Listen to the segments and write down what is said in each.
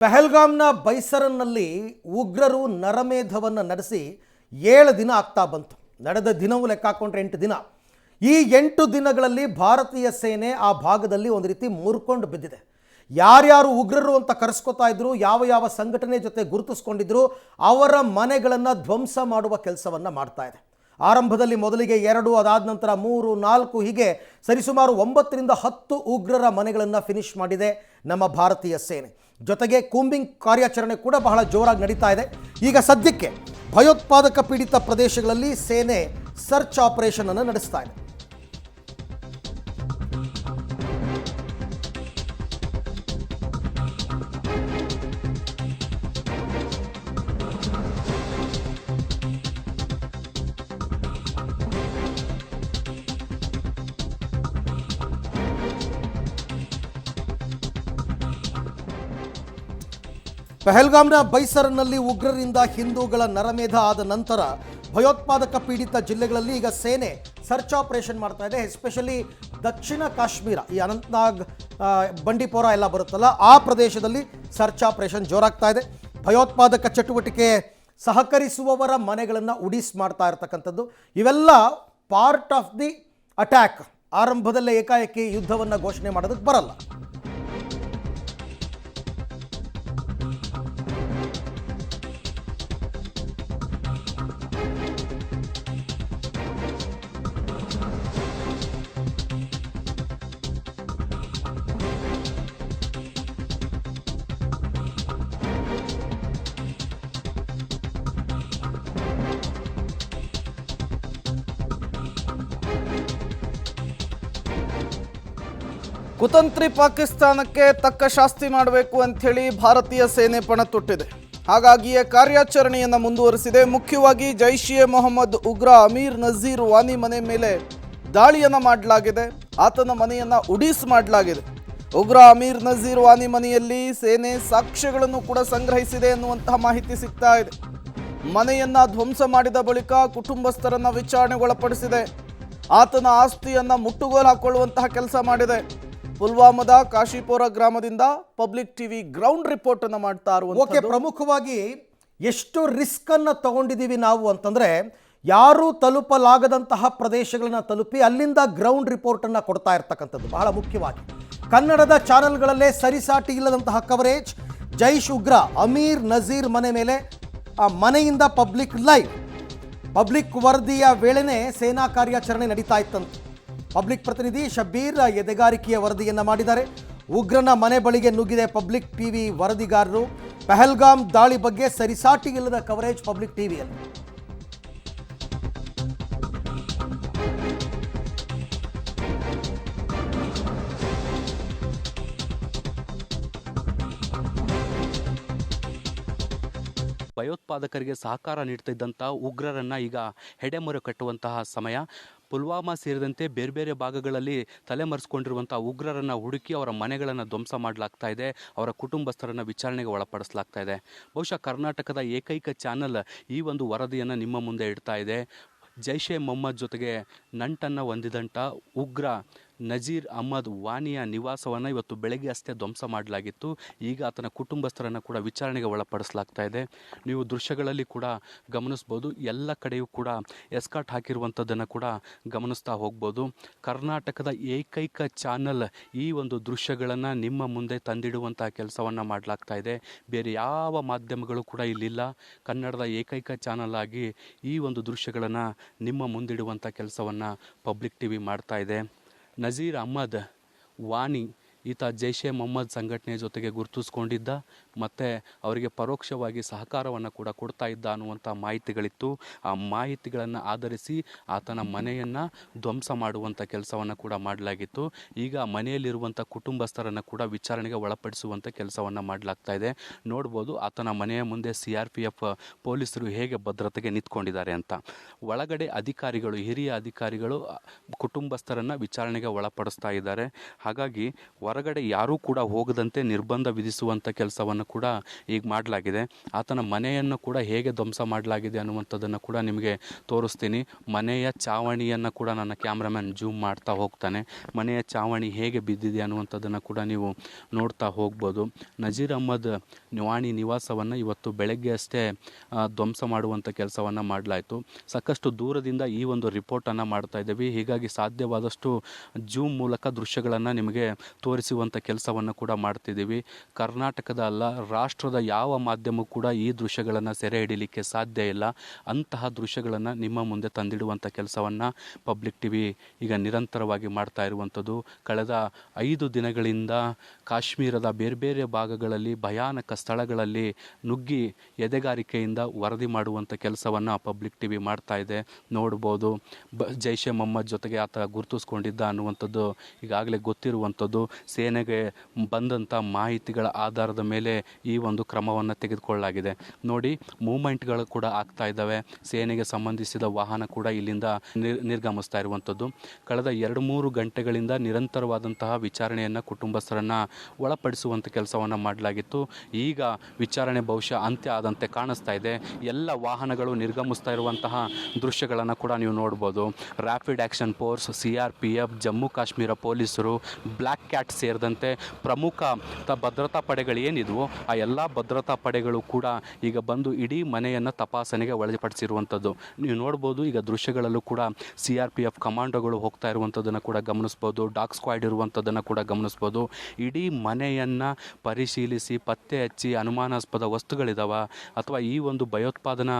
ಪಹಲ್ಗಾಮ್ನ ಬೈಸರನ್ನಲ್ಲಿ ಉಗ್ರರು ನರಮೇಧವನ್ನು ನಡೆಸಿ 7 ದಿನ ಆಗ್ತಾ ಬಂತು. ನಡೆದ ದಿನವೂ ಲೆಕ್ಕ ಹಾಕೊಂಡ್ರೆ 8 ದಿನ. ಈ 8 ದಿನಗಳಲ್ಲಿ ಭಾರತೀಯ ಸೇನೆ ಆ ಭಾಗದಲ್ಲಿ ಒಂದು ರೀತಿ ಮುರ್ಕೊಂಡು ಬಿದ್ದಿದೆ. ಯಾರ್ಯಾರು ಉಗ್ರರು ಅಂತ ಕರೆಸ್ಕೊತಾ ಇದ್ರು, ಯಾವ ಸಂಘಟನೆ ಜೊತೆ ಗುರುತಿಸ್ಕೊಂಡಿದ್ರು, ಅವರ ಮನೆಗಳನ್ನು ಧ್ವಂಸ ಮಾಡುವ ಕೆಲಸವನ್ನು ಮಾಡ್ತಾ ಇದೆ. ಆರಂಭದಲ್ಲಿ ಮೊದಲಿಗೆ 2, ಅದಾದ ನಂತರ 3, 4 ಹೀಗೆ ಸರಿಸುಮಾರು 9 ರಿಂದ 10 ಉಗ್ರರ ಮನೆಗಳನ್ನು ಫಿನಿಶ್ ಮಾಡಿದೆ ನಮ್ಮ ಭಾರತೀಯ ಸೇನೆ. ಜೊತೆಗೆ ಕೂಂಬಿಂಗ್ ಕಾರ್ಯಾಚರಣೆ ಕೂಡ ಬಹಳ ಜೋರಾಗಿ ನಡೀತಾ ಇದೆ. ಈಗ ಸದ್ಯಕ್ಕೆ ಭಯೋತ್ಪಾದಕ ಪೀಡಿತ ಪ್ರದೇಶಗಳಲ್ಲಿ ಸೇನೆ ಸರ್ಚ್ ಆಪರೇಷನ್ ಅನ್ನು ನಡೆಸ್ತಾ ಇದೆ. ಪಹಲ್ಗಾಮ್ನ ಬೈಸರ್ನಲ್ಲಿ ಉಗ್ರರಿಂದ ಹಿಂದೂಗಳ ನರಮೇಧ ಆದ ನಂತರ ಭಯೋತ್ಪಾದಕ ಪೀಡಿತ ಜಿಲ್ಲೆಗಳಲ್ಲಿ ಈಗ ಸೇನೆ ಸರ್ಚ್ ಆಪರೇಷನ್ ಮಾಡ್ತಾ ಇದೆ. ಎಸ್ಪೆಷಲಿ ದಕ್ಷಿಣ ಕಾಶ್ಮೀರ, ಈ ಅನಂತನಾಗ್, ಬಂಡಿಪೋರ ಎಲ್ಲ ಬರುತ್ತಲ್ಲ, ಆ ಪ್ರದೇಶದಲ್ಲಿ ಸರ್ಚ್ ಆಪರೇಷನ್ ಜೋರಾಗ್ತಾ ಇದೆ. ಭಯೋತ್ಪಾದಕ ಚಟುವಟಿಕೆ ಸಹಕರಿಸುವವರ ಮನೆಗಳನ್ನು ಉಡಿಸ್ ಮಾಡ್ತಾ ಇರ್ತಕ್ಕಂಥದ್ದು ಇವೆಲ್ಲ ಪಾರ್ಟ್ ಆಫ್ ದಿ ಅಟ್ಯಾಕ್. ಆರಂಭದಲ್ಲೇ ಏಕಾಏಕಿ ಯುದ್ಧವನ್ನು ಘೋಷಣೆ ಮಾಡೋದಕ್ಕೆ ಬರಲ್ಲ. ಕುತಂತ್ರಿ ಪಾಕಿಸ್ತಾನಕ್ಕೆ ತಕ್ಕ ಶಾಸ್ತಿ ಮಾಡಬೇಕು ಅಂಥೇಳಿ ಭಾರತೀಯ ಸೇನೆ ಪಣ ತೊಟ್ಟಿದೆ. ಹಾಗಾಗಿಯೇ ಕಾರ್ಯಾಚರಣೆಯನ್ನು ಮುಂದುವರಿಸಿದೆ. ಮುಖ್ಯವಾಗಿ ಜೈಷ್ ಎ ಮೊಹಮ್ಮದ್ ಉಗ್ರ ಅಮೀರ್ ನಜೀರ್ ವಾನಿ ಮನೆ ಮೇಲೆ ದಾಳಿಯನ್ನು ಮಾಡಲಾಗಿದೆ. ಆತನ ಮನೆಯನ್ನು ಉಡೀಸ್ ಮಾಡಲಾಗಿದೆ. ಉಗ್ರ ಅಮೀರ್ ನಜೀರ್ ವಾನಿ ಮನೆಯಲ್ಲಿ ಸೇನೆ ಸಾಕ್ಷ್ಯಗಳನ್ನು ಕೂಡ ಸಂಗ್ರಹಿಸಿದೆ ಎನ್ನುವಂತಹ ಮಾಹಿತಿ ಸಿಗ್ತಾ ಇದೆ. ಮನೆಯನ್ನು ಧ್ವಂಸ ಮಾಡಿದ ಬಳಿಕ ಕುಟುಂಬಸ್ಥರನ್ನು ವಿಚಾರಣೆಗೊಳಪಡಿಸಿದೆ. ಆತನ ಆಸ್ತಿಯನ್ನು ಮುಟ್ಟುಗೋಲು ಹಾಕೊಳ್ಳುವಂತಹ ಕೆಲಸ ಮಾಡಿದೆ. ಪುಲ್ವಾಮಾದ ಕಾಶಿಪೋರ ಗ್ರಾಮದಿಂದ ಪಬ್ಲಿಕ್ ಟಿವಿ ಗ್ರೌಂಡ್ ರಿಪೋರ್ಟ್ ಅನ್ನು ಮಾಡ್ತಾ ಇರುವಂತದ್ದು. ಪ್ರಮುಖವಾಗಿ ಎಷ್ಟು ರಿಸ್ಕ್ ಅನ್ನು ತಗೊಂಡಿದ್ದೀವಿ ನಾವು ಅಂತಂದ್ರೆ, ಯಾರು ತಲುಪಲಾಗದಂತಹ ಪ್ರದೇಶಗಳನ್ನ ತಲುಪಿ ಅಲ್ಲಿಂದ ಗ್ರೌಂಡ್ ರಿಪೋರ್ಟ್ ಅನ್ನು ಕೊಡ್ತಾ ಇರ್ತಕ್ಕಂಥದ್ದು ಬಹಳ ಮುಖ್ಯವಾಗಿ. ಕನ್ನಡದ ಚಾನೆಲ್ಗಳಲ್ಲೇ ಸರಿಸಾಟಿ ಇಲ್ಲದಂತಹ ಕವರೇಜ್. ಜೈಷ್ ಉಗ್ರ ಅಮೀರ್ ನಜೀರ್ ಮನೆ ಮೇಲೆ ಆ ಮನೆಯಿಂದ ಪಬ್ಲಿಕ್ ಲೈವ್, ಪಬ್ಲಿಕ್ ವರದಿಯ ವೇಳೆನೇ ಸೇನಾ ಕಾರ್ಯಾಚರಣೆ ನಡೀತಾ ಇತ್ತಂತೆ. ಪಬ್ಲಿಕ್ ಪ್ರತಿನಿಧಿ ಶಬ್ಬೀರ್ ಎದೆಗಾರಿಕೆಯ ವರದಿಯನ್ನು ಮಾಡಿದ್ದಾರೆ. ಉಗ್ರನ ಮನೆ ಬಳಿಗೆ ನುಗ್ಗಿದೆ ಪಬ್ಲಿಕ್ ಟಿವಿ ವರದಿಗಾರರು. ಪಹಲ್ಗಾಮ್ ದಾಳಿ ಬಗ್ಗೆ ಸರಿಸಾಟಿ ಇಲ್ಲದ ಕವರೇಜ್ ಪಬ್ಲಿಕ್ ಟಿವಿಯಲ್ಲಿ. ಭಯೋತ್ಪಾದಕರಿಗೆ ಸಹಕಾರ ನೀಡ್ತಿದ್ದಂಥ ಉಗ್ರರನ್ನು ಈಗ ಹೆಡೆಮೊರೆ ಕಟ್ಟುವಂತಹ ಸಮಯ. ಪುಲ್ವಾಮಾ ಸೇರಿದಂತೆ ಬೇರೆ ಬೇರೆ ಭಾಗಗಳಲ್ಲಿ ತಲೆಮರೆಸ್ಕೊಂಡಿರುವಂಥ ಉಗ್ರರನ್ನು ಹುಡುಕಿ ಅವರ ಮನೆಗಳನ್ನು ಧ್ವಂಸ ಮಾಡಲಾಗ್ತಾ ಇದೆ. ಅವರ ಕುಟುಂಬಸ್ಥರನ್ನು ವಿಚಾರಣೆಗೆ ಒಳಪಡಿಸಲಾಗ್ತಾ ಇದೆ. ಬಹುಶಃ ಕರ್ನಾಟಕದ ಏಕೈಕ ಚಾನಲ್ ಈ ಒಂದು ವರದಿಯನ್ನು ನಿಮ್ಮ ಮುಂದೆ ಇಡ್ತಾ ಇದೆ. ಜೈಷ್ ಎ ಮೊಹಮ್ಮದ್ ಜೊತೆಗೆ ನಂಟನ್ನು ಹೊಂದಿದಂಥ ಉಗ್ರ ನಜೀರ್ ಅಹ್ಮದ್ ವಾನಿಯ ನಿವಾಸವನ್ನು ಇವತ್ತು ಬೆಳಗ್ಗೆ ಅಷ್ಟೇ ಧ್ವಂಸ ಮಾಡಲಾಗಿತ್ತು. ಈಗ ಆತನ ಕುಟುಂಬಸ್ಥರನ್ನು ಕೂಡ ವಿಚಾರಣೆಗೆ ಒಳಪಡಿಸಲಾಗ್ತಾ ಇದೆ. ನೀವು ದೃಶ್ಯಗಳಲ್ಲಿ ಕೂಡ ಗಮನಿಸ್ಬೋದು. ಎಲ್ಲ ಕಡೆಯೂ ಕೂಡ ಎಸ್ಕಾಟ್ ಹಾಕಿರುವಂಥದ್ದನ್ನು ಕೂಡ ಗಮನಿಸ್ತಾ ಹೋಗ್ಬೋದು. ಕರ್ನಾಟಕದ ಏಕೈಕ ಚಾನಲ್ ಈ ಒಂದು ದೃಶ್ಯಗಳನ್ನು ನಿಮ್ಮ ಮುಂದೆ ತಂದಿಡುವಂಥ ಕೆಲಸವನ್ನು ಮಾಡಲಾಗ್ತಾ ಇದೆ. ಬೇರೆ ಯಾವ ಮಾಧ್ಯಮಗಳು ಕೂಡ ಇಲ್ಲಿಲ್ಲ. ಕನ್ನಡದ ಏಕೈಕ ಚಾನಲ್ ಆಗಿ ಈ ಒಂದು ದೃಶ್ಯಗಳನ್ನು ನಿಮ್ಮ ಮುಂದಿಡುವಂಥ ಕೆಲಸವನ್ನು ಪಬ್ಲಿಕ್ ಟಿವಿ ಮಾಡ್ತಾ ಇದೆ. ನಜೀರ್ ಅಹ್ಮದ್ ವಾನಿ ಈತ ಜೈಷ್ ಎ ಮೊಹಮ್ಮದ್ ಸಂಘಟನೆ ಜೊತೆಗೆ ಗುರುತಿಸ್ಕೊಂಡಿದ್ದ ಮತ್ತು ಅವರಿಗೆ ಪರೋಕ್ಷವಾಗಿ ಸಹಕಾರವನ್ನು ಕೂಡ ಕೊಡ್ತಾ ಇದ್ದ ಅನ್ನುವಂಥ ಮಾಹಿತಿಗಳಿತ್ತು. ಆ ಮಾಹಿತಿಗಳನ್ನು ಆಧರಿಸಿ ಆತನ ಮನೆಯನ್ನು ಧ್ವಂಸ ಮಾಡುವಂಥ ಕೆಲಸವನ್ನು ಕೂಡ ಮಾಡಲಾಗಿತ್ತು. ಈಗ ಮನೆಯಲ್ಲಿರುವಂಥ ಕುಟುಂಬಸ್ಥರನ್ನು ಕೂಡ ವಿಚಾರಣೆಗೆ ಒಳಪಡಿಸುವಂಥ ಕೆಲಸವನ್ನು ಮಾಡಲಾಗ್ತಾ ಇದೆ. ನೋಡ್ಬೋದು ಆತನ ಮನೆಯ ಮುಂದೆ CRPF ಪೊಲೀಸರು ಹೇಗೆ ಭದ್ರತೆಗೆ ನಿಂತ್ಕೊಂಡಿದ್ದಾರೆ ಅಂತ. ಒಳಗಡೆ ಅಧಿಕಾರಿಗಳು, ಹಿರಿಯ ಅಧಿಕಾರಿಗಳು ಕುಟುಂಬಸ್ಥರನ್ನು ವಿಚಾರಣೆಗೆ ಒಳಪಡಿಸ್ತಾ ಇದ್ದಾರೆ. ಹಾಗಾಗಿ ಹೊರಗಡೆ ಯಾರೂ ಕೂಡ ಹೋಗದಂತೆ ನಿರ್ಬಂಧ ವಿಧಿಸುವಂಥ ಕೆಲಸವನ್ನು ಕೂಡ ಈಗ ಮಾಡಲಾಗಿದೆ. ಆತನ ಮನೆಯನ್ನು ಕೂಡ ಹೇಗೆ ಧ್ವಂಸ ಮಾಡಲಾಗಿದೆ ಅನ್ನುವಂಥದ್ದನ್ನು ಕೂಡ ನಿಮಗೆ ತೋರಿಸ್ತೀನಿ. ಮನೆಯ ಚಾವಣಿಯನ್ನು ಕೂಡ ನನ್ನ ಕ್ಯಾಮ್ರಾಮನ್ ಜೂಮ್ ಮಾಡ್ತಾ ಹೋಗ್ತಾನೆ. ಮನೆಯ ಚಾವಣಿ ಹೇಗೆ ಬಿದ್ದಿದೆ ಅನ್ನುವಂಥದ್ದನ್ನು ಕೂಡ ನೀವು ನೋಡ್ತಾ ಹೋಗ್ಬೋದು. ನಜೀರ್ ಅಹ್ಮದ್ ವಾಣಿ ನಿವಾಸವನ್ನು ಇವತ್ತು ಬೆಳಗ್ಗೆ ಅಷ್ಟೇ ಧ್ವಂಸ ಮಾಡುವಂಥ ಕೆಲಸವನ್ನು ಮಾಡಲಾಯಿತು. ಸಾಕಷ್ಟು ದೂರದಿಂದ ಈ ಒಂದು ರಿಪೋರ್ಟನ್ನು ಮಾಡ್ತಾ ಇದ್ದೀವಿ. ಹೀಗಾಗಿ ಸಾಧ್ಯವಾದಷ್ಟು ಜೂಮ್ ಮೂಲಕ ದೃಶ್ಯಗಳನ್ನು ನಿಮಗೆ ತೋರಿಸುವಂಥ ಕೆಲಸವನ್ನು ಕೂಡ ಮಾಡ್ತಿದ್ದೀವಿ. ಕರ್ನಾಟಕದ ಅಲ್ಲ, ರಾಷ್ಟ್ರದ ಯಾವ ಮಾಧ್ಯಮ ಕೂಡ ಈ ದೃಶ್ಯಗಳನ್ನು ಸೆರೆ ಹಿಡಿಲಿಕ್ಕೆ ಸಾಧ್ಯ ಇಲ್ಲ. ಅಂತಹ ದೃಶ್ಯಗಳನ್ನು ನಿಮ್ಮ ಮುಂದೆ ತಂದಿಡುವಂಥ ಕೆಲಸವನ್ನು ಪಬ್ಲಿಕ್ ಟಿವಿ ಈಗ ನಿರಂತರವಾಗಿ ಮಾಡ್ತಾ ಇರುವಂಥದ್ದು. ಕಳೆದ 5 ದಿನಗಳಿಂದ ಕಾಶ್ಮೀರದ ಬೇರೆ ಬೇರೆ ಭಾಗಗಳಲ್ಲಿ ಭಯಾನಕ ಸ್ಥಳಗಳಲ್ಲಿ ನುಗ್ಗಿ ಎದೆಗಾರಿಕೆಯಿಂದ ವರದಿ ಮಾಡುವಂಥ ಕೆಲಸವನ್ನು ಪಬ್ಲಿಕ್ ಟಿವಿ ಮಾಡ್ತಾ ಇದೆ. ನೋಡ್ಬೋದು, ಜೈಷ್ ಎ ಮೊಹಮ್ಮದ್ ಜೊತೆಗೆ ಆತ ಗುರುತಿಸ್ಕೊಂಡಿದ್ದ ಅನ್ನುವಂಥದ್ದು ಈಗಾಗಲೇ ಗೊತ್ತಿರುವಂಥದ್ದು. ಸೇನೆಗೆ ಬಂದಂಥ ಮಾಹಿತಿಗಳ ಆಧಾರದ ಮೇಲೆ ಈ ಒಂದು ಕ್ರಮವನ್ನು ತೆಗೆದುಕೊಳ್ಳಲಾಗಿದೆ. ನೋಡಿ, ಮೂವ್ಮೆಂಟ್ಗಳು ಕೂಡ ಆಗ್ತಾ ಇದ್ದಾವೆ. ಸೇನೆಗೆ ಸಂಬಂಧಿಸಿದ ವಾಹನ ಕೂಡ ಇಲ್ಲಿಂದ ನಿರ್ಗಮಿಸ್ತಾ ಇರುವಂಥದ್ದು. ಕಳೆದ 2-3 ಗಂಟೆಗಳಿಂದ ನಿರಂತರವಾದಂತಹ ವಿಚಾರಣೆಯನ್ನು ಕುಟುಂಬಸ್ಥರನ್ನು ಒಳಪಡಿಸುವಂಥ ಕೆಲಸವನ್ನು ಮಾಡಲಾಗಿತ್ತು. ಈಗ ವಿಚಾರಣೆ ಬಹುಶಃ ಅಂತ್ಯ ಆದಂತೆ ಕಾಣಿಸ್ತಾ ಇದೆ. ಎಲ್ಲ ವಾಹನಗಳು ನಿರ್ಗಮಿಸ್ತಾ ಇರುವಂತಹ ದೃಶ್ಯಗಳನ್ನು ಕೂಡ ನೀವು ನೋಡ್ಬೋದು. Rapid action force, CRPF, Jammu Kashmir ಪೊಲೀಸರು, ಬ್ಲ್ಯಾಕ್ ಕ್ಯಾಟ್ ಸೇರಿದಂತೆ ಪ್ರಮುಖ ಭದ್ರತಾ ಪಡೆಗಳು ಏನಿದ್ವು ಆ ಎಲ್ಲ ಭದ್ರತಾ ಪಡೆಗಳು ಕೂಡ ಈಗ ಬಂದು ಇಡೀ ಮನೆಯನ್ನು ತಪಾಸಣೆಗೆ ಒಳಪಡಿಸಿರುವಂಥದ್ದು ನೀವು ನೋಡ್ಬೋದು. ಈಗ ದೃಶ್ಯಗಳಲ್ಲೂ ಕೂಡ CRPF ಕಮಾಂಡೋಗಳು ಹೋಗ್ತಾ ಇರುವಂಥದ್ದನ್ನು ಕೂಡ ಗಮನಿಸ್ಬೋದು. ಡಾಗ್ ಸ್ಕ್ವಾಡ್ ಇರುವಂಥದ್ದನ್ನು ಕೂಡ ಗಮನಿಸ್ಬೋದು. ಇಡೀ ಮನೆಯನ್ನು ಪರಿಶೀಲಿಸಿ ಪತ್ತೆ ಹಚ್ಚಿ ಅನುಮಾನಾಸ್ಪದ ವಸ್ತುಗಳಿದಾವ ಅಥವಾ ಈ ಒಂದು ಭಯೋತ್ಪಾದನಾ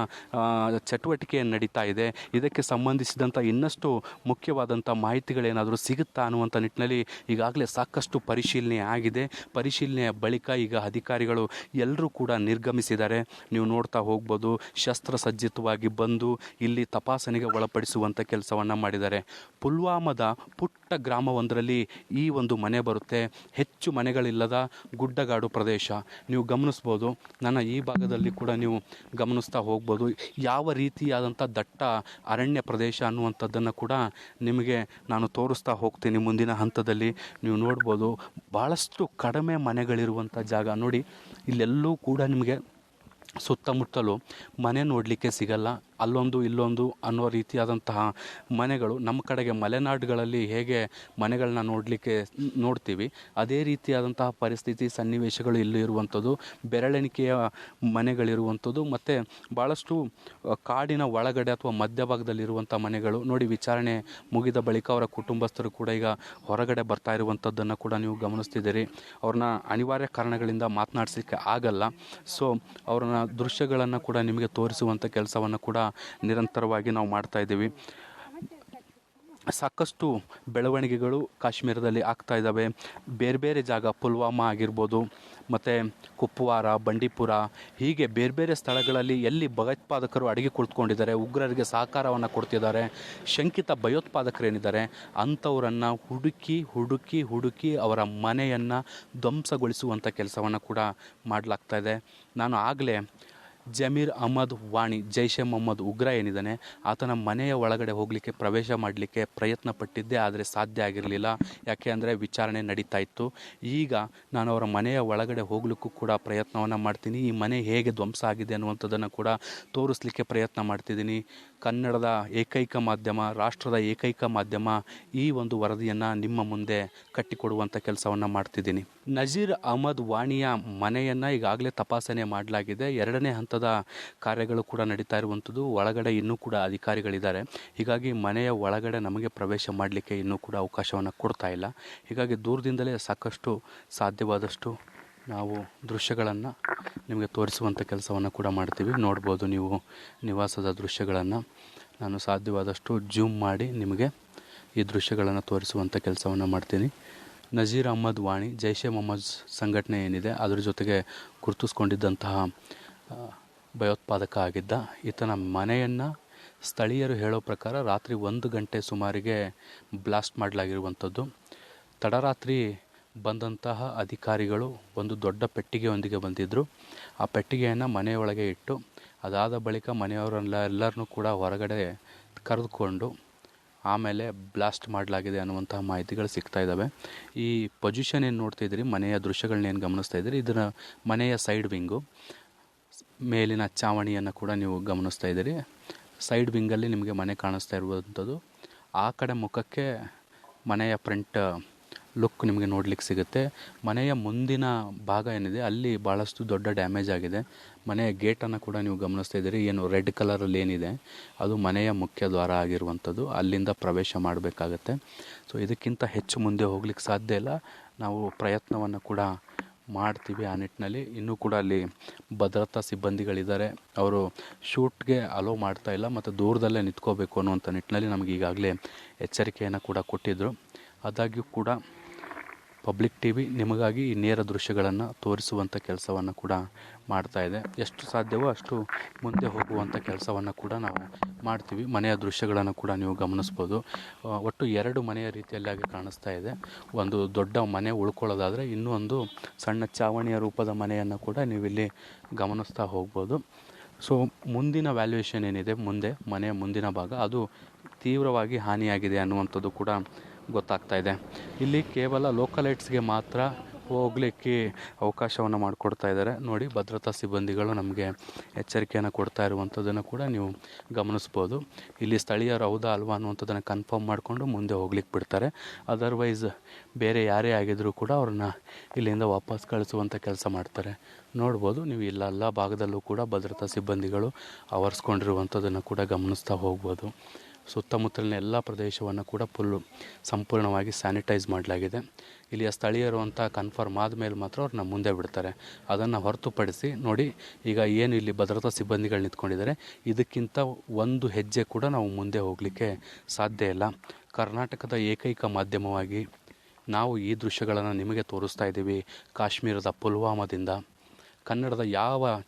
ಚಟುವಟಿಕೆ ನಡೀತಾ ಇದೆ, ಇದಕ್ಕೆ ಸಂಬಂಧಿಸಿದಂಥ ಇನ್ನಷ್ಟು ಮುಖ್ಯವಾದಂಥ ಮಾಹಿತಿಗಳೇನಾದರೂ ಸಿಗುತ್ತಾ ಅನ್ನುವಂಥ ನಿಟ್ಟಿನಲ್ಲಿ ಈಗಾಗಲೇ ಸಾಕಷ್ಟು ಪರಿಶೀಲನೆ ಆಗಿದೆ. ಪರಿಶೀಲನೆಯ ಬಳಿಕ ಈಗ ಅಧಿಕಾರಿಗಳು ಎಲ್ಲರೂ ಕೂಡ ನಿರ್ಗಮಿಸಿದ್ದಾರೆ. ನೀವು ನೋಡ್ತಾ ಹೋಗ್ಬೋದು. ಶಸ್ತ್ರಸಜ್ಜಿತವಾಗಿ ಬಂದು ಇಲ್ಲಿ ತಪಾಸಣೆಗೆ ಒಳಪಡಿಸುವಂಥ ಕೆಲಸವನ್ನು ಮಾಡಿದ್ದಾರೆ. ಪುಲ್ವಾಮಾದ ಪುಟ್ಟ ಗ್ರಾಮವೊಂದರಲ್ಲಿ ಈ ಒಂದು ಮನೆ ಬರುತ್ತೆ. ಹೆಚ್ಚು ಮನೆಗಳಿಲ್ಲದ ಗುಡ್ಡಗಾಡು ಪ್ರದೇಶ ನೀವು ಗಮನಿಸ್ಬೋದು. ನನ್ನ ಈ ಭಾಗದಲ್ಲಿ ಕೂಡ ನೀವು ಗಮನಿಸ್ತಾ ಹೋಗ್ಬೋದು. ಯಾವ ರೀತಿಯಾದಂಥ ದಟ್ಟ ಅರಣ್ಯ ಪ್ರದೇಶ ಅನ್ನುವಂಥದ್ದನ್ನು ಕೂಡ ನಿಮಗೆ ನಾನು ತೋರಿಸ್ತಾ ಹೋಗ್ತೀನಿ ಮುಂದಿನ ಹಂತದಲ್ಲಿ. ನೀವು ನೋಡ್ಬೋದು, ಭಾಳಷ್ಟು ಕಡಿಮೆ ಮನೆಗಳಿರುವಂಥ ಜಾಗ ನೋಡಿ. ಇಲ್ಲೆಲ್ಲೂ ಕೂಡ ನಿಮಗೆ ಸುತ್ತಮುತ್ತಲು ಮನೆ ನೋಡಲಿಕ್ಕೆ ಸಿಗಲ್ಲ. ಅಲ್ಲೊಂದು ಇಲ್ಲೊಂದು ಅನ್ನೋ ರೀತಿಯಾದಂತಹ ಮನೆಗಳು ನಮ್ಮ ಕಡೆಗೆ ಮಲೆನಾಡುಗಳಲ್ಲಿ ಹೇಗೆ ಮನೆಗಳನ್ನ ನೋಡ್ತೀವಿ ಅದೇ ರೀತಿಯಾದಂತಹ ಪರಿಸ್ಥಿತಿ ಸನ್ನಿವೇಶಗಳು ಇಲ್ಲಿ ಇರುವಂಥದ್ದು. ಬೆರಳೆಣಿಕೆಯ ಮನೆಗಳಿರುವಂಥದ್ದು ಮತ್ತು ಭಾಳಷ್ಟು ಕಾಡಿನ ಒಳಗಡೆ ಅಥವಾ ಮಧ್ಯಭಾಗದಲ್ಲಿರುವಂಥ ಮನೆಗಳು ನೋಡಿ. ವಿಚಾರಣೆ ಮುಗಿದ ಬಳಿಕ ಅವರ ಕುಟುಂಬಸ್ಥರು ಕೂಡ ಈಗ ಹೊರಗಡೆ ಬರ್ತಾ ಇರುವಂಥದ್ದನ್ನು ಕೂಡ ನೀವು ಗಮನಿಸ್ತಿದ್ದೀರಿ. ಅವ್ರನ್ನ ಅನಿವಾರ್ಯ ಕಾರಣಗಳಿಂದ ಮಾತನಾಡಿಸಲಿಕ್ಕೆ ಆಗಲ್ಲ. ಸೊ ಅವ್ರನ್ನ ದೃಶ್ಯಗಳನ್ನು ಕೂಡ ನಿಮಗೆ ತೋರಿಸುವಂಥ ಕೆಲಸವನ್ನು ಕೂಡ ನಿರಂತರವಾಗಿ ನಾವು ಮಾಡ್ತಾ ಇದ್ದೀವಿ. ಸಾಕಷ್ಟು ಬೆಳವಣಿಗೆಗಳು ಕಾಶ್ಮೀರದಲ್ಲಿ ಆಗ್ತಾ ಇದ್ದಾವೆ. ಬೇರೆ ಬೇರೆ ಜಾಗ, ಪುಲ್ವಾಮಾ ಆಗಿರ್ಬೋದು, ಮತ್ತು ಕುಪ್ವಾರ, ಬಂಡೀಪುರ, ಹೀಗೆ ಬೇರೆ ಬೇರೆ ಸ್ಥಳಗಳಲ್ಲಿ ಎಲ್ಲಿ ಭಯೋತ್ಪಾದಕರು ಅಡಗಿ ಕುಳಿತುಕೊಂಡಿದ್ದಾರೆ, ಉಗ್ರರಿಗೆ ಸಹಕಾರವನ್ನು ಕೊಡ್ತಿದ್ದಾರೆ, ಶಂಕಿತ ಭಯೋತ್ಪಾದಕರೇನಿದ್ದಾರೆ ಅಂಥವರನ್ನು ಹುಡುಕಿ ಅವರ ಮನೆಯನ್ನು ಧ್ವಂಸಗೊಳಿಸುವಂಥ ಕೆಲಸವನ್ನು ಕೂಡ ಮಾಡಲಾಗ್ತಾ ಇದೆ. ನಾನು ಆಗಲೇ ಜಮೀರ್ ಅಹ್ಮದ್ ವಾಣಿ, ಜೈಷ್ ಎ ಮೊಹಮ್ಮದ್ ಉಗ್ರ ಏನಿದ್ದಾನೆ ಆತನ ಮನೆಯ ಒಳಗಡೆ ಹೋಗಲಿಕ್ಕೆ ಪ್ರವೇಶ ಮಾಡಲಿಕ್ಕೆ ಪ್ರಯತ್ನ ಪಟ್ಟಿದ್ದೆ, ಆದರೆ ಸಾಧ್ಯ ಆಗಿರಲಿಲ್ಲ. ಯಾಕೆ ಅಂದರೆ ವಿಚಾರಣೆ ನಡೀತಾ ಇತ್ತು. ಈಗ ನಾನು ಅವರ ಮನೆಯ ಒಳಗಡೆ ಹೋಗಲಿಕ್ಕೂ ಕೂಡ ಪ್ರಯತ್ನವನ್ನು ಮಾಡ್ತೀನಿ. ಈ ಮನೆ ಹೇಗೆ ಧ್ವಂಸ ಆಗಿದೆ ಅನ್ನುವಂಥದ್ದನ್ನು ಕೂಡ ತೋರಿಸಲಿಕ್ಕೆ ಪ್ರಯತ್ನ ಮಾಡ್ತಿದ್ದೀನಿ. ಕನ್ನಡದ ಏಕೈಕ ಮಾಧ್ಯಮ, ರಾಷ್ಟ್ರದ ಏಕೈಕ ಮಾಧ್ಯಮ ಈ ಒಂದು ವರದಿಯನ್ನು ನಿಮ್ಮ ಮುಂದೆ ಕಟ್ಟಿಕೊಡುವಂಥ ಕೆಲಸವನ್ನು ಮಾಡ್ತಿದ್ದೀನಿ. ನಜೀರ್ ಅಹ್ಮದ್ ವಾಣಿಯ ಮನೆಯನ್ನು ಈಗಾಗಲೇ ತಪಾಸಣೆ ಮಾಡಲಾಗಿದೆ. 2ನೇ ಹಂತದ ಕಾರ್ಯಗಳು ಕೂಡ ನಡೀತಾ ಇರುವಂಥದ್ದು. ಒಳಗಡೆ ಇನ್ನೂ ಕೂಡ ಅಧಿಕಾರಿಗಳಿದ್ದಾರೆ. ಹೀಗಾಗಿ ಮನೆಯ ಒಳಗಡೆ ನಮಗೆ ಪ್ರವೇಶ ಮಾಡಲಿಕ್ಕೆ ಇನ್ನೂ ಕೂಡ ಅವಕಾಶವನ್ನು ಕೊಡ್ತಾ ಇಲ್ಲ. ಹೀಗಾಗಿ ದೂರದಿಂದಲೇ ಸಾಕಷ್ಟು ಸಾಧ್ಯವಾದಷ್ಟು ನಾವು ದೃಶ್ಯಗಳನ್ನು ನಿಮಗೆ ತೋರಿಸುವಂಥ ಕೆಲಸವನ್ನು ಕೂಡ ಮಾಡ್ತೀವಿ. ನೋಡ್ಬೋದು ನೀವು ನಿವಾಸದ ದೃಶ್ಯಗಳನ್ನು. ನಾನು ಸಾಧ್ಯವಾದಷ್ಟು ಜೂಮ್ ಮಾಡಿ ನಿಮಗೆ ಈ ದೃಶ್ಯಗಳನ್ನು ತೋರಿಸುವಂಥ ಕೆಲಸವನ್ನು ಮಾಡ್ತೀನಿ. ನಜೀರ್ ಅಹ್ಮದ್ ವಾಣಿ ಜೈಷ್ ಎ ಮೊಹಮ್ಮದ್ ಸಂಘಟನೆ ಏನಿದೆ ಅದರ ಜೊತೆಗೆ ಗುರುತಿಸ್ಕೊಂಡಿದ್ದಂತಹ ಭಯೋತ್ಪಾದಕ ಆಗಿದ್ದ. ಈತನ ಮನೆಯನ್ನು ಸ್ಥಳೀಯರು ಹೇಳೋ ಪ್ರಕಾರ ರಾತ್ರಿ 1 ಗಂಟೆ ಸುಮಾರಿಗೆ ಬ್ಲಾಸ್ಟ್ ಮಾಡಲಾಗಿರುವಂಥದ್ದು. ತಡರಾತ್ರಿ ಬಂದಂತಹ ಅಧಿಕಾರಿಗಳು ಒಂದು ದೊಡ್ಡ ಪೆಟ್ಟಿಗೆಯೊಂದಿಗೆ ಬಂದಿದ್ದರು. ಆ ಪೆಟ್ಟಿಗೆಯನ್ನು ಮನೆಯೊಳಗೆ ಇಟ್ಟು ಅದಾದ ಬಳಿಕ ಮನೆಯವರೆಲ್ಲರನ್ನೂ ಕೂಡ ಹೊರಗಡೆ ಕರೆದುಕೊಂಡು ಆಮೇಲೆ ಬ್ಲಾಸ್ಟ್ ಮಾಡಲಾಗಿದೆ ಅನ್ನುವಂತಹ ಮಾಹಿತಿಗಳು ಸಿಗ್ತಾ ಇದ್ದಾವೆ. ಈ ಪೊಸಿಷನ್ ಏನು ನೋಡ್ತಾಯಿದ್ರಿ, ಮನೆಯ ದೃಶ್ಯಗಳನ್ನೇನು ಗಮನಿಸ್ತಾ ಇದ್ದೀರಿ, ಇದರ ಮನೆಯ ಸೈಡ್ ವಿಂಗು, ಮೇಲಿನ ಚಾವಣಿಯನ್ನು ಕೂಡ ನೀವು ಗಮನಿಸ್ತಾ ಇದ್ದೀರಿ. ಸೈಡ್ ವಿಂಗಲ್ಲಿ ನಿಮಗೆ ಮನೆ ಕಾಣಿಸ್ತಾ ಇರುವಂಥದ್ದು. ಆ ಕಡೆ ಮುಖಕ್ಕೆ ಮನೆಯ ಫ್ರಂಟ್ ಲುಕ್ ನಿಮಗೆ ನೋಡಲಿಕ್ಕೆ ಸಿಗುತ್ತೆ. ಮನೆಯ ಮುಂದಿನ ಭಾಗ ಏನಿದೆ ಅಲ್ಲಿ ಭಾಳಷ್ಟು ದೊಡ್ಡ ಡ್ಯಾಮೇಜ್ ಆಗಿದೆ. ಮನೆಯ ಗೇಟನ್ನು ಕೂಡ ನೀವು ಗಮನಿಸ್ತಾ ಇದ್ದೀರಿ. ಏನು ರೆಡ್ ಕಲರಲ್ಲಿ ಏನಿದೆ ಅದು ಮನೆಯ ಮುಖ್ಯ ದ್ವಾರ ಆಗಿರುವಂಥದ್ದು. ಅಲ್ಲಿಂದ ಪ್ರವೇಶ ಮಾಡಬೇಕಾಗತ್ತೆ. ಸೊ ಇದಕ್ಕಿಂತ ಹೆಚ್ಚು ಮುಂದೆ ಹೋಗ್ಲಿಕ್ಕೆ ಸಾಧ್ಯ ಇಲ್ಲ. ನಾವು ಪ್ರಯತ್ನವನ್ನು ಕೂಡ ಮಾಡ್ತೀವಿ ಆ ನಿಟ್ಟಿನಲ್ಲಿ. ಇನ್ನೂ ಕೂಡ ಅಲ್ಲಿ ಭದ್ರತಾ ಸಿಬ್ಬಂದಿಗಳಿದ್ದಾರೆ. ಅವರು ಶೂಟ್ಗೆ ಅಲೋ ಮಾಡ್ತಾ ಇಲ್ಲ ಮತ್ತು ದೂರದಲ್ಲೇ ನಿಂತ್ಕೋಬೇಕು ಅನ್ನುವಂಥ ನಿಟ್ಟಿನಲ್ಲಿ ನಮಗೆ ಈಗಾಗಲೇ ಎಚ್ಚರಿಕೆಯನ್ನು ಕೂಡ ಕೊಟ್ಟಿದ್ದರು. ಆದಾಗ್ಯೂ ಕೂಡ ಪಬ್ಲಿಕ್ ಟಿವಿ ನಿಮಗಾಗಿ ಈ ನೇರ ದೃಶ್ಯಗಳನ್ನು ತೋರಿಸುವಂಥ ಕೆಲಸವನ್ನು ಕೂಡ ಮಾಡ್ತಾ ಇದೆ. ಎಷ್ಟು ಸಾಧ್ಯವೋ ಅಷ್ಟು ಮುಂದೆ ಹೋಗುವಂಥ ಕೆಲಸವನ್ನು ಕೂಡ ನಾವು ಮಾಡ್ತೀವಿ. ಮನೆಯ ದೃಶ್ಯಗಳನ್ನು ಕೂಡ ನೀವು ಗಮನಿಸ್ಬೋದು. ಒಟ್ಟು 2 ಮನೆಯ ರೀತಿಯಲ್ಲಾಗಿ ಕಾಣಿಸ್ತಾ ಇದೆ. ಒಂದು ದೊಡ್ಡ ಮನೆ ಉಳ್ಕೊಳ್ಳೋದಾದರೆ ಇನ್ನೂ ಒಂದು ಸಣ್ಣ ಚಾವಣಿಯ ರೂಪದ ಮನೆಯನ್ನು ಕೂಡ ನೀವಿಲ್ಲಿ ಗಮನಿಸ್ತಾ ಹೋಗ್ಬೋದು. ಸೊ ಮುಂದಿನ ವ್ಯಾಲ್ಯೂಯೇಷನ್ ಏನಿದೆ, ಮುಂದೆ ಮನೆಯ ಮುಂದಿನ ಭಾಗ ಅದು ತೀವ್ರವಾಗಿ ಹಾನಿಯಾಗಿದೆ ಅನ್ನುವಂಥದ್ದು ಕೂಡ ಗೊತ್ತಾಗ್ತಾ ಇದೆ. ಇಲ್ಲಿ ಕೇವಲ ಲೋಕಲೈಟ್ಸ್ಗೆ ಮಾತ್ರ ಹೋಗಲಿಕ್ಕೆ ಅವಕಾಶವನ್ನು ಮಾಡಿಕೊಡ್ತಾ ಇದ್ದಾರೆ. ನೋಡಿ, ಭದ್ರತಾ ಸಿಬ್ಬಂದಿಗಳು ನಮಗೆ ಎಚ್ಚರಿಕೆಯನ್ನು ಕೊಡ್ತಾ ಇರುವಂಥದ್ದನ್ನು ಕೂಡ ನೀವು ಗಮನಿಸ್ಬೋದು. ಇಲ್ಲಿ ಸ್ಥಳೀಯರು ಹೌದಾ ಅಲ್ವಾ ಅನ್ನುವಂಥದ್ದನ್ನು ಕನ್ಫರ್ಮ್ ಮಾಡಿಕೊಂಡು ಮುಂದೆ ಹೋಗ್ಲಿಕ್ಕೆ ಬಿಡ್ತಾರೆ. ಅದರ್ವೈಸ್ ಬೇರೆ ಯಾರೇ ಆಗಿದ್ದರೂ ಕೂಡ ಅವ್ರನ್ನ ಇಲ್ಲಿಂದ ವಾಪಸ್ ಕಳಿಸುವಂಥ ಕೆಲಸ ಮಾಡ್ತಾರೆ. ನೋಡ್ಬೋದು ನೀವು, ಎಲ್ಲ ಭಾಗದಲ್ಲೂ ಕೂಡ ಭದ್ರತಾ ಸಿಬ್ಬಂದಿಗಳು ಆವರಿಸ್ಕೊಂಡಿರುವಂಥದ್ದನ್ನು ಕೂಡ ಗಮನಿಸ್ತಾ ಹೋಗ್ಬೋದು. ಸುತ್ತಮುತ್ತಲಿನ ಎಲ್ಲ ಪ್ರದೇಶವನ್ನು ಕೂಡ ಸಂಪೂರ್ಣವಾಗಿ ಸ್ಯಾನಿಟೈಸ್ ಮಾಡಲಾಗಿದೆ. ಇಲ್ಲಿಯ ಸ್ಥಳೀಯರು ಅಂತ ಕನ್ಫರ್ಮ್ ಆದಮೇಲೆ ಮಾತ್ರ ಅವ್ರನ್ನ ಮುಂದೆ ಬಿಡ್ತಾರೆ. ಅದನ್ನು ಹೊರತುಪಡಿಸಿ ನೋಡಿ, ಈಗ ಏನು ಇಲ್ಲಿ ಭದ್ರತಾ ಸಿಬ್ಬಂದಿಗಳು ನಿಂತ್ಕೊಂಡಿದ್ದಾರೆ, ಇದಕ್ಕಿಂತ ಒಂದು ಹೆಜ್ಜೆ ಕೂಡ ನಾವು ಮುಂದೆ ಹೋಗಲಿಕ್ಕೆ ಸಾಧ್ಯ ಇಲ್ಲ. ಕರ್ನಾಟಕದ ಏಕೈಕ ಮಾಧ್ಯಮವಾಗಿ ನಾವು ಈ ದೃಶ್ಯಗಳನ್ನು ನಿಮಗೆ ತೋರಿಸ್ತಾ ಇದ್ದೀವಿ. ಕಾಶ್ಮೀರದ ಪುಲ್ವಾಮಾದಿಂದ ಕನ್ನಡದ ಯಾವ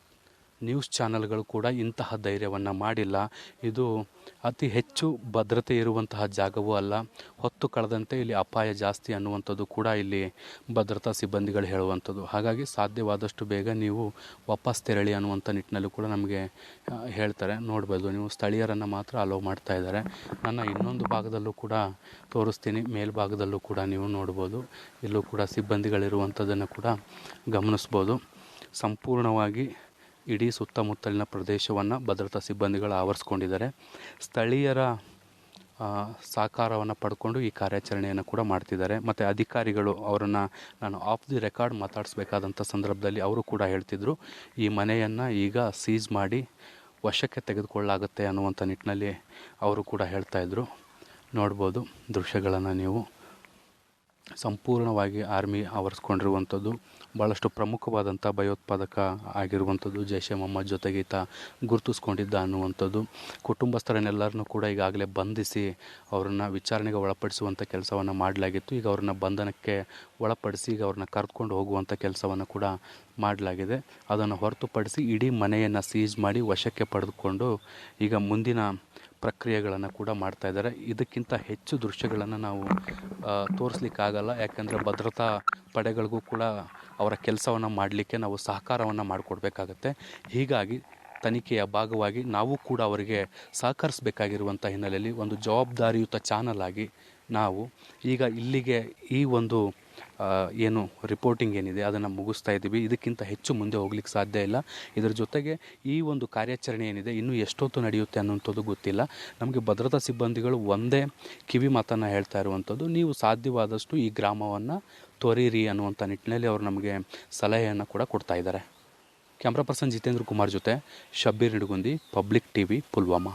ನ್ಯೂಸ್ ಚಾನಲ್ಗಳು ಕೂಡ ಇಂತಹ ಧೈರ್ಯವನ್ನು ಮಾಡಿಲ್ಲ. ಇದು ಅತಿ ಹೆಚ್ಚು ಭದ್ರತೆ ಇರುವಂತಹ ಜಾಗವೂ ಅಲ್ಲ. ಹೊತ್ತು ಕಳೆದಂತೆ ಇಲ್ಲಿ ಅಪಾಯ ಜಾಸ್ತಿ ಅನ್ನುವಂಥದ್ದು ಕೂಡ ಇಲ್ಲಿ ಭದ್ರತಾ ಸಿಬ್ಬಂದಿಗಳು ಹೇಳುವಂಥದ್ದು. ಹಾಗಾಗಿ ಸಾಧ್ಯವಾದಷ್ಟು ಬೇಗ ನೀವು ವಾಪಸ್ ತೆರಳಿ ಅನ್ನುವಂಥ ನಿಟ್ಟಿನಲ್ಲೂ ಕೂಡ ನಮಗೆ ಹೇಳ್ತಾರೆ. ನೋಡ್ಬೋದು ನೀವು, ಸ್ಥಳೀಯರನ್ನು ಮಾತ್ರ ಅಲೋ ಮಾಡ್ತಾ ಇದ್ದಾರೆ. ನನ್ನ ಇನ್ನೊಂದು ಭಾಗದಲ್ಲೂ ಕೂಡ ತೋರಿಸ್ತೀನಿ, ಮೇಲ್ಭಾಗದಲ್ಲೂ ಕೂಡ ನೀವು ನೋಡ್ಬೋದು. ಇಲ್ಲೂ ಕೂಡ ಸಿಬ್ಬಂದಿಗಳಿರುವಂಥದ್ದನ್ನು ಕೂಡ ಗಮನಿಸ್ಬೋದು. ಸಂಪೂರ್ಣವಾಗಿ ಇಡೀ ಸುತ್ತಮುತ್ತಲಿನ ಪ್ರದೇಶವನ್ನು ಭದ್ರತಾ ಸಿಬ್ಬಂದಿಗಳು ಆವರಿಸ್ಕೊಂಡಿದ್ದಾರೆ. ಸ್ಥಳೀಯರ ಸಹಕಾರವನ್ನು ಪಡ್ಕೊಂಡು ಈ ಕಾರ್ಯಾಚರಣೆಯನ್ನು ಕೂಡ ಮಾಡ್ತಿದ್ದಾರೆ. ಮತ್ತು ಅಧಿಕಾರಿಗಳು ಅವರನ್ನು ನಾನು ಆಫ್ ದಿ ರೆಕಾರ್ಡ್ ಮಾತಾಡಿಸ್ಬೇಕಾದಂಥ ಸಂದರ್ಭದಲ್ಲಿ ಅವರು ಕೂಡ ಹೇಳ್ತಿದ್ರು, ಈ ಮನೆಯನ್ನು ಈಗ ಸೀಸ್ ಮಾಡಿ ವಶಕ್ಕೆ ತೆಗೆದುಕೊಳ್ಳಲಾಗುತ್ತೆ ಅನ್ನುವಂಥ ನಿಟ್ಟಿನಲ್ಲಿ ಅವರು ಕೂಡ ಹೇಳ್ತಾಯಿದ್ರು. ನೋಡ್ಬೋದು ದೃಶ್ಯಗಳನ್ನು ನೀವು. ಸಂಪೂರ್ಣವಾಗಿ ಆರ್ಮಿ ಆವರಿಸ್ಕೊಂಡಿರುವಂಥದ್ದು. ಭಾಳಷ್ಟು ಪ್ರಮುಖವಾದಂಥ ಭಯೋತ್ಪಾದಕ ಆಗಿರುವಂಥದ್ದು. ಜೈಷ್ ಎ ಮೊಹಮ್ಮದ್ ಜೊತೆಗೆ ಈತ ಗುರುತಿಸ್ಕೊಂಡಿದ್ದ ಅನ್ನುವಂಥದ್ದು. ಕುಟುಂಬಸ್ಥರನ್ನೆಲ್ಲರನ್ನೂ ಕೂಡ ಈಗಾಗಲೇ ಬಂಧಿಸಿ ಅವರನ್ನು ವಿಚಾರಣೆಗೆ ಒಳಪಡಿಸುವಂಥ ಕೆಲಸವನ್ನು ಮಾಡಲಾಗಿತ್ತು. ಈಗ ಅವ್ರನ್ನ ಬಂಧನಕ್ಕೆ ಒಳಪಡಿಸಿ ಈಗ ಅವ್ರನ್ನ ಕರೆದುಕೊಂಡು ಹೋಗುವಂಥ ಕೆಲಸವನ್ನು ಕೂಡ ಮಾಡಲಾಗಿದೆ. ಅದನ್ನು ಹೊರತುಪಡಿಸಿ ಇಡೀ ಮನೆಯನ್ನು ಸೀಜ್ ಮಾಡಿ ವಶಕ್ಕೆ ಪಡೆದುಕೊಂಡು ಈಗ ಮುಂದಿನ ಪ್ರಕ್ರಿಯೆಗಳನ್ನು ಕೂಡ ಮಾಡ್ತಾ ಇದ್ದಾರೆ. ಇದಕ್ಕಿಂತ ಹೆಚ್ಚು ದೃಶ್ಯಗಳನ್ನು ನಾವು ತೋರಿಸ್ಲಿಕ್ಕಾಗಲ್ಲ. ಯಾಕೆಂದರೆ ಭದ್ರತಾ ಪಡೆಗಳಿಗೂ ಕೂಡ ಅವರ ಕೆಲಸವನ್ನು ಮಾಡಲಿಕ್ಕೆ ನಾವು ಸಹಕಾರವನ್ನು ಮಾಡಿಕೊಡ್ಬೇಕಾಗತ್ತೆ. ಹೀಗಾಗಿ ತನಿಖೆಯ ಭಾಗವಾಗಿ ನಾವು ಕೂಡ ಅವರಿಗೆ ಸಹಕರಿಸಬೇಕಾಗಿರುವಂಥ ಹಿನ್ನೆಲೆಯಲ್ಲಿ ಒಂದು ಜವಾಬ್ದಾರಿಯುತ ಚಾನಲ್ ಆಗಿ ನಾವು ಈಗ ಇಲ್ಲಿಗೆ ಈ ಒಂದು ಏನು ರಿಪೋರ್ಟಿಂಗ್ ಏನಿದೆ ಅದನ್ನು ಮುಗಿಸ್ತಾ ಇದ್ದೀವಿ. ಇದಕ್ಕಿಂತ ಹೆಚ್ಚು ಮುಂದೆ ಹೋಗ್ಲಿಕ್ಕೆ ಸಾಧ್ಯ ಇಲ್ಲ. ಇದರ ಜೊತೆಗೆ ಈ ಒಂದು ಕಾರ್ಯಾಚರಣೆ ಏನಿದೆ ಇನ್ನೂ ಎಷ್ಟೊತ್ತು ನಡೆಯುತ್ತೆ ಅನ್ನೋಂಥದ್ದು ಗೊತ್ತಿಲ್ಲ. ನಮಗೆ ಭದ್ರತಾ ಸಿಬ್ಬಂದಿಗಳು ಒಂದೇ ಕಿವಿ ಮಾತನ್ನು ಹೇಳ್ತಾ ಇರುವಂಥದ್ದು, ನೀವು ಸಾಧ್ಯವಾದಷ್ಟು ಈ ಗ್ರಾಮವನ್ನು ತೊರೀರಿ ಅನ್ನುವಂಥ ನಿಟ್ಟಿನಲ್ಲಿ ಅವರು ನಮಗೆ ಸಲಹೆಯನ್ನು ಕೂಡ ಕೊಡ್ತಾ ಇದ್ದಾರೆ. ಕ್ಯಾಮ್ರಾ ಪರ್ಸನ್ ಜಿತೇಂದ್ರ ಕುಮಾರ್ ಜೊತೆ ಶಬ್ಬೀರ್ ನಿಡಗುಂದಿ, ಪಬ್ಲಿಕ್ ಟಿವಿ, ಪುಲ್ವಾಮಾ.